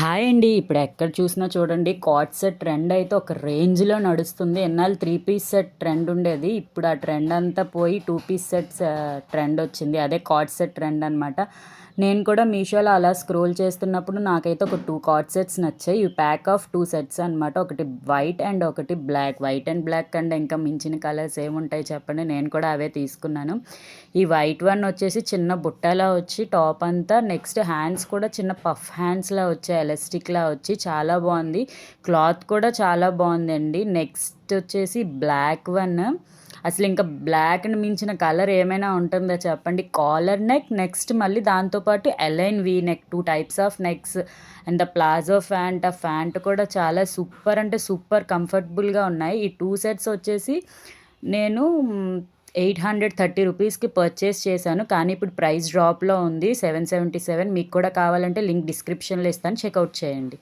Hi అండి. ఇప్పుడు ఎక్కడ చూసినా చూడండి కార్డ్ సెట్ ట్రెండ్ అయితే ఒక రేంజ్‌లో నడుస్తుంది. ఎన్నాళ్ళు 3 పీస్ సెట్ ట్రెండ్ ఉండేది. ఇప్పుడు ఆ ట్రెండ్ అంతా పోయి 2 పీస్ సెట్స్ ట్రెండ్ వచ్చింది. అదే కార్డ్ సెట్ ట్రెండ్ అనమాట. నేను కూడా మీషోలో అలా స్క్రోల్ చేస్తున్నప్పుడు నాకైతే ఒక 2 కార్డ్ సెట్స్ నచ్చాయి. ఇవి ప్యాక్ ఆఫ్ 2 సెట్స్ అనమాట. ఒకటి వైట్ అండ్ ఒకటి బ్లాక్. వైట్ అండ్ బ్లాక్ కంటే ఇంకా మించిన కలర్స్ ఏముంటాయి చెప్పండి. నేను కూడా అవే తీసుకున్నాను. ఈ వైట్ వన్ వచ్చేసి చిన్న బుట్టలా వచ్చి టాప్ అంతా నెక్స్ట్ హ్యాండ్స్ కూడా చిన్న పఫ్ హ్యాండ్స్‌లా వచ్చాయి. ఎలాస్టిక్‌లా వచ్చి చాలా బాగుంది. క్లాత్ కూడా చాలా బాగుందండి. నెక్స్ట్ వచ్చేసి బ్లాక్ వన్. అసలు ఇంకా బ్లాక్‌ని మించిన కలర్ ఏమైనా ఉంటుందా చెప్పండి. కాలర్ నెక్ నెక్స్ట్ మళ్ళీ దాంతో పాటు a-line V neck 2 types of necks and the palazzo pant. ఆ ఫ్యాంట్ కూడా చాలా సూపర్ అంటే సూపర్ కంఫర్టబుల్‌గా ఉన్నాయి. ఈ 2 సెట్స్ వచ్చేసి నేను 830 రూపీస్‌కి పర్చేస్ చేశాను. కానీ ఇప్పుడు ప్రైస్ డ్రాప్‌లో ఉంది. 777. మీకు కూడా కావాలంటే లింక్ డిస్క్రిప్షన్‌లో ఇస్తాను. చెక్‌ఔట్ చేయండి.